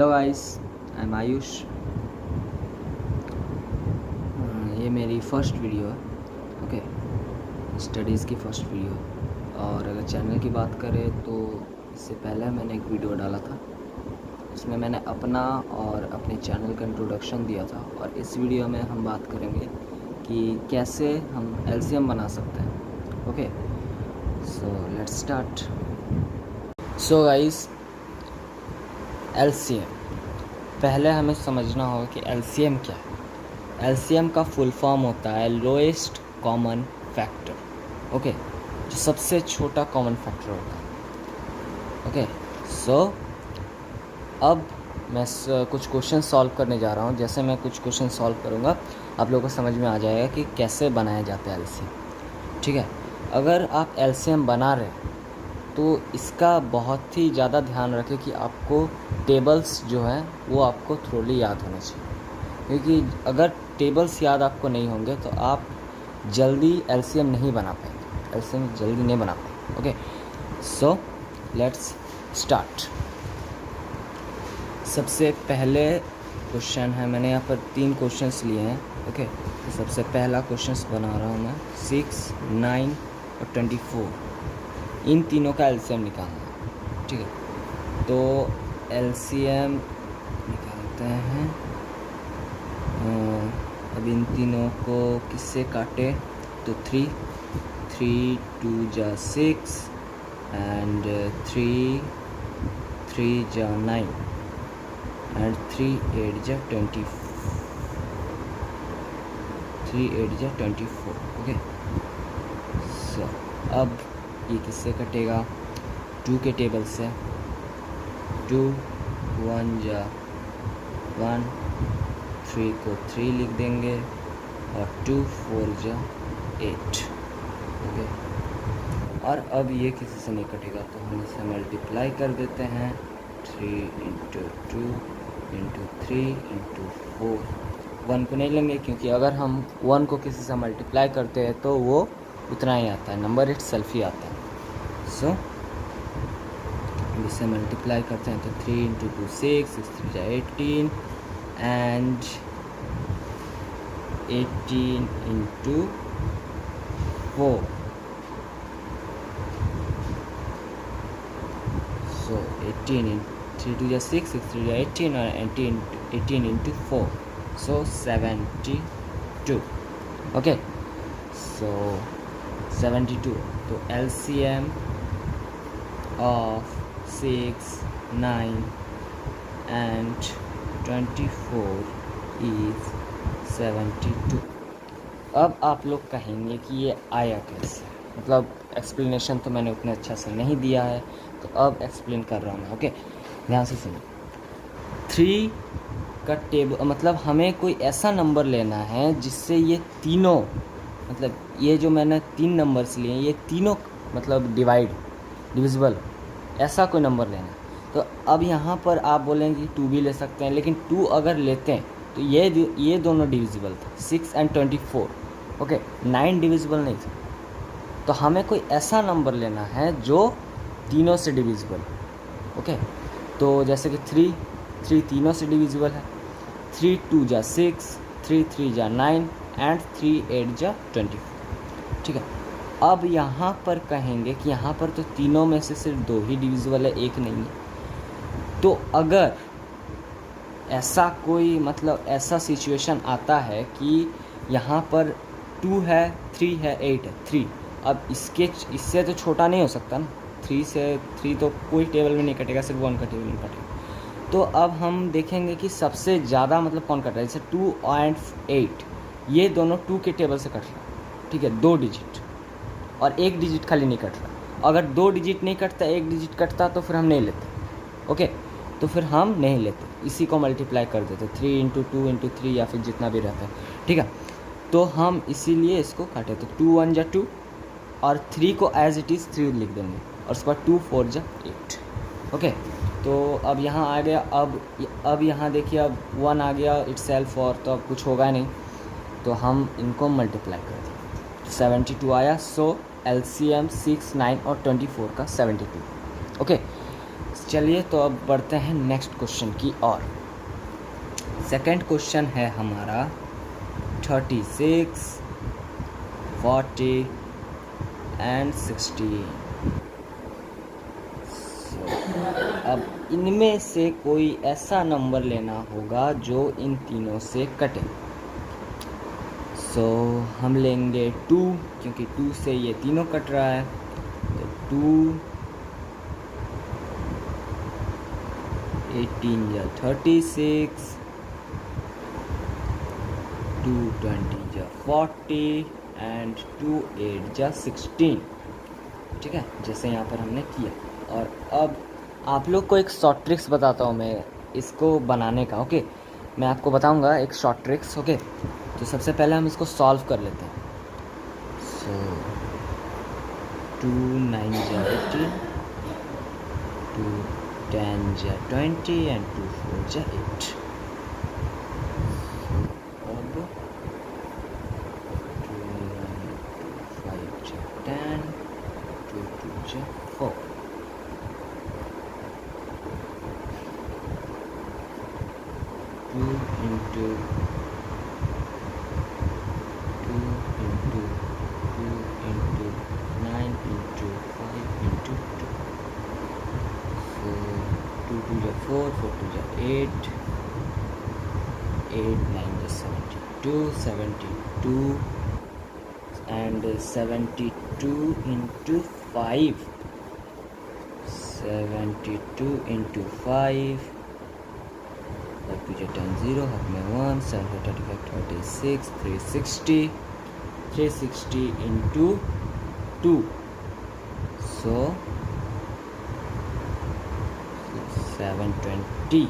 Hello guys, I am Ayush. ये मेरी first video है, ओके, स्टडीज़ की फर्स्ट वीडियो। और अगर चैनल की बात करें तो इससे पहले मैंने एक वीडियो डाला था, उसमें मैंने अपना और अपने चैनल का इंट्रोडक्शन दिया था। और इस वीडियो में हम बात करेंगे कि कैसे हम एलसीएम बना सकते हैं। Okay, so let's start. So guys, LCM पहले हमें समझना होगा कि एलसीएम क्या है। एलसीएम का फुल फॉर्म होता है लोएस्ट कॉमन फैक्टर। ओके, जो सबसे छोटा कॉमन फैक्टर होता है। ओके, सो अब मैं कुछ क्वेश्चन सॉल्व करने जा रहा हूँ। जैसे मैं कुछ क्वेश्चन सॉल्व करूँगा आप लोगों को समझ में आ जाएगा कि कैसे बनाया जाता है एलसीएम। ठीक है, अगर आप एलसीएम बना रहे हैं तो इसका बहुत ही ज़्यादा ध्यान रखें कि आपको टेबल्स जो हैं वो आपको थ्रोली याद होने चाहिए, क्योंकि अगर टेबल्स याद आपको नहीं होंगे तो आप जल्दी एलसीएम नहीं बना पाएंगे, एलसीएम जल्दी नहीं बना पाएंगे। Okay, so let's start. सबसे पहले क्वेश्चन है, मैंने यहाँ पर 3 क्वेश्चंस लिए हैं। ओके, तो सबसे पहला क्वेश्चन बना रहा हूँ मैं 6, 9 और 24। इन तीनों का एलसीएम निकालना है। ठीक है, तो एलसीएम निकालते हैं। अब इन तीनों को किससे काटे तो 3 2 जा 6 एंड 3 जा 9 एंड 3 8 जा 24। ओके, सो अब ये किससे कटेगा? 2 के टेबल से। 2 1 जा 1, 3 को 3 लिख देंगे और 2 4 जा 8। ओके, और अब ये किसी से नहीं कटेगा तो हम इसे मल्टीप्लाई कर देते हैं। 3 × 2 × 3 × 4। 1 को नहीं लेंगे क्योंकि अगर हम 1 को किसी से मल्टीप्लाई करते हैं तो वो उतना ही आता है, नंबर इट सेल्फ ही आता है। सो इसे मल्टीप्लाई करते हैं तो 3 × 2 6, 6 3 जा 18 एंड 18 × 4। सो 18 3 2 जा 6, 6 3 जा 18 और 18 × 4, सो 72। ओके, सो 72। तो एलसीएम of 6, 9 and 24 is 72। अब आप लोग कहेंगे कि ये आया कैसे, मतलब एक्सप्लेनेशन तो मैंने उतना अच्छा से नहीं दिया है, तो अब एक्सप्लेन कर रहा हूँ मैं। ओके, ध्यान से सुनो। 3 का टेबल मतलब हमें कोई ऐसा नंबर लेना है जिससे ये तीनों, मतलब ये जो मैंने 3 नंबर्स लिए ये तीनों मतलब डिविजिबल, ऐसा कोई नंबर लेना है। तो अब यहाँ पर आप बोलेंगे 2 भी ले सकते हैं, लेकिन 2 अगर लेते हैं तो ये दोनों डिविजिबल था, 6 एंड 24। ओके, 9 डिविजिबल नहीं था। तो हमें कोई ऐसा नंबर लेना है जो तीनों से डिविजिबल। ओके, तो जैसे कि 3 तीनों से डिविजिबल है। 3 2 जा 6, 3 3 जा 9 एंड 3 8 जा 24। ठीक है, अब यहाँ पर कहेंगे कि यहाँ पर तो तीनों में से सिर्फ 2 ही डिविजिबल है, एक नहीं है। तो अगर ऐसा कोई मतलब ऐसा सिचुएशन आता है कि यहाँ पर 2 है, 3 है, 8 है, 3, अब इससे तो छोटा नहीं हो सकता ना। 3 तो कोई टेबल में नहीं कटेगा, सिर्फ 1 का टेबल में कटेगा। तो अब हम देखेंगे कि सबसे ज़्यादा मतलब कौन कट रहा है। जैसे 2 और 8 ये दोनों 2 के टेबल से कट रहा है। ठीक है, 2 डिजिट और 1 डिजिट खाली नहीं कट रहा। अगर 2 डिजिट नहीं कटता, 1 डिजिट कटता तो फिर हम नहीं लेते। ओके, तो फिर हम नहीं लेते, इसी को मल्टीप्लाई कर देते 3 × 2 × 3 या फिर जितना भी रहता है। ठीक है, तो हम इसीलिए इसको काटे। तो 2 1 जा 2 और 3 को एज इट इज़ 3 लिख देंगे और उसके बाद 2 4 जा 8। ओके, तो अब यहाँ आ गया। अब यहाँ देखिए, अब 1 आ गया इटसेल्फ और तो अब कुछ होगा नहीं, तो हम इनको मल्टीप्लाई कर दें। 72 आया। सो एलसीएम 6, 9 और 24 का 72। ओके, चलिए तो अब बढ़ते हैं नेक्स्ट क्वेश्चन की ओर। सेकंड क्वेश्चन है हमारा 36, 40 एंड 16। अब इनमें से कोई ऐसा नंबर लेना होगा जो इन तीनों से कटे। सो हम लेंगे 2, क्योंकि 2 से ये तीनों कट रहा है। तो 2, 18 या 36, 2 20 या 40 एंड 2 8 या 16। ठीक है, जैसे यहाँ पर हमने किया। और अब आप लोग को एक शॉर्ट ट्रिक्स बताता हूँ मैं इसको बनाने का। ओके, मैं आपको बताऊँगा एक शॉर्ट ट्रिक्स। ओके, तो सबसे पहले हम इसको सॉल्व कर लेते हैं। सो 2 9 या 18, 2 10 या 20 एंड 2 4 या 8। अब 2 9 5 या 10, 2 2 या 4। Two into 9 into 5 into 2. So 2 2 ja 4, 4 2 ja 8, 8 9 ja 72, 72 and 72 into 5, 72 into 5, 10 0, half में 1, 7 35 36, 360, 360 into 2, so 720.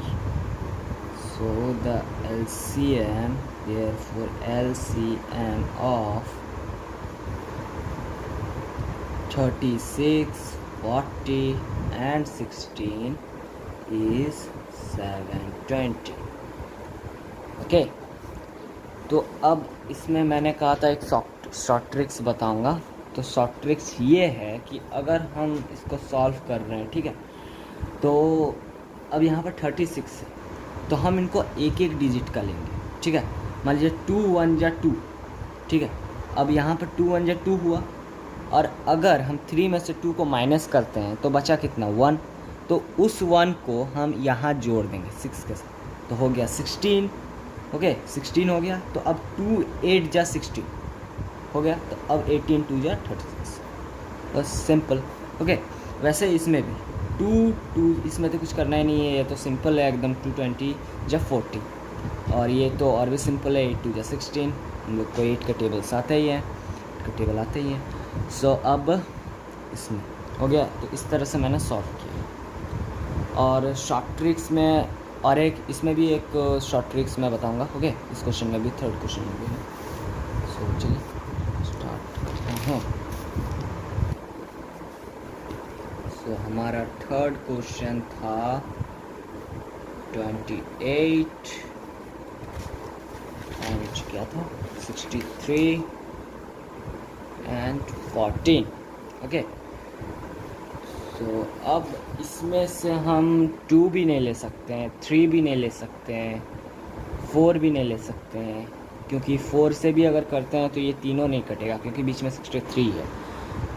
So the LCM, therefore LCM of 36, 40 and 16 is 720. Okay, तो अब इसमें मैंने कहा था एक शॉर्ट ट्रिक्स बताऊंगा। तो शॉर्ट ट्रिक्स ये है कि अगर हम इसको सॉल्व कर रहे हैं, ठीक है, तो अब यहाँ पर 36 है, तो हम इनको एक एक डिजिट का लेंगे। ठीक है, मान लीजिए 2 1 या 2। ठीक है, अब यहाँ पर 2 1 या 2 हुआ, और अगर हम 3 में से 2 को माइनस करते हैं तो बचा कितना, 1। तो उस 1 को हम यहाँ जोड़ देंगे 6 के साथ, तो हो गया 16। ओके, 16 हो गया। तो अब 2 8 जा 16 हो गया, तो अब 18 2 जा 36, बस सिंपल। ओके, वैसे इसमें भी 2 2, इसमें तो कुछ करना ही नहीं है, ये तो सिंपल है एकदम। 2 20 जा 40, और ये तो और भी सिंपल है, 8 2 जा 16। हम लोग को 8 के टेबल्स आते ही हैं, 8 के टेबल आते ही हैं। सो अब इसमें हो गया, तो इस तरह से मैंने सॉल्व किया। और शॉर्ट ट्रिक्स में, और एक इसमें भी एक शॉर्ट ट्रिक्स मैं बताऊंगा। ओके, इस क्वेश्चन में भी, थर्ड क्वेश्चन में भी। सो चलिए स्टार्ट करते हैं। सो हमारा थर्ड क्वेश्चन था 28 एंड क्या था 63 एंड 14। ओके, तो अब इसमें से हम 2 भी नहीं ले सकते हैं, 3 भी नहीं ले सकते हैं, 4 भी नहीं ले सकते हैं, क्योंकि 4 से भी अगर करते हैं तो ये तीनों नहीं कटेगा, क्योंकि बीच में 63 है।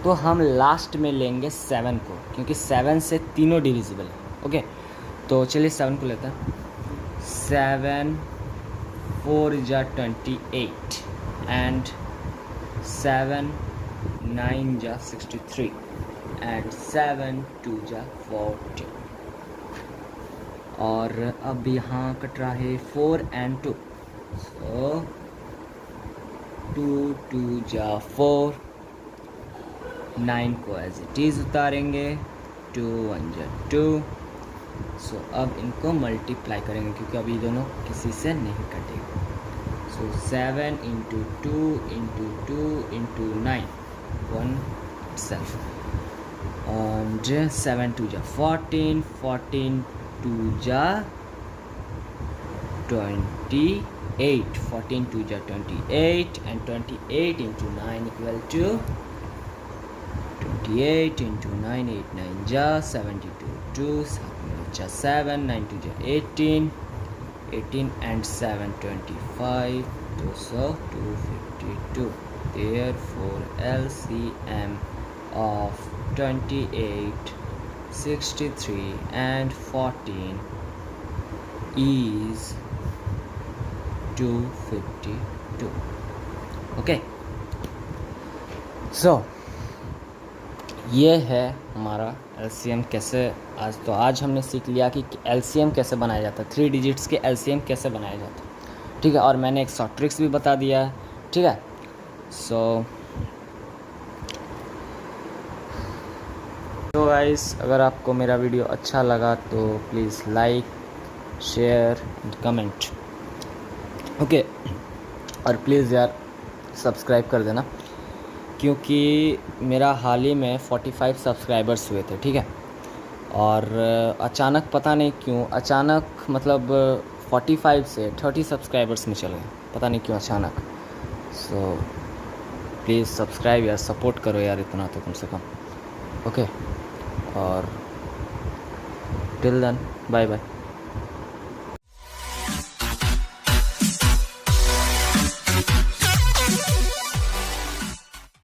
तो हम लास्ट में लेंगे 7 को, क्योंकि 7 से तीनों डिविजिबल है। ओके, तो चलिए 7 को लेते हैं। 7 4 जा 28 एंड 7 9 जा 63 एंड 7 2 जा 40। और अब यहाँ कट रहा है 4 एंड 2, सो 2 2 जा 4, 9 को एज इट इज़ उतारेंगे, 2 1 जा 2। सो अब इनको मल्टीप्लाई करेंगे, क्योंकि अभी दोनों किसी से नहीं कटेगा। सो 7 into 2 into 2 into 9, 1 itself, and 7 2 ja 14, 14 2 ja 28, 14 2 ja 28, and 28 into 9 equal to 28 into 9, 8 9 ja 72, 2 जा 7, 9 2 जा 18, 18 and 7 25, so 252. Therefore LCM of 28, 63 and 14 is 252. Okay, सो ये है हमारा एलसीएम कैसे। आज हमने सीख लिया कि एलसीएम कैसे बनाया जाता है, 3 डिजिट्स के एलसीएम कैसे बनाया जाता है, ठीक है। और मैंने एक शॉर्ट ट्रिक्स भी बता दिया है, ठीक है। सो गाइस, अगर आपको मेरा वीडियो अच्छा लगा तो please like, share and comment, okay. और प्लीज़ यार सब्सक्राइब कर देना, क्योंकि मेरा हाल ही में 45 सब्सक्राइबर्स हुए थे, ठीक है। और अचानक पता नहीं क्यों, अचानक मतलब 45 से 30 सब्सक्राइबर्स में चले गए, पता नहीं क्यों अचानक। सो प्लीज़ सब्सक्राइब यार, सपोर्ट करो यार, इतना तो कम से कम, ओके। और टिल देन बाय बाय।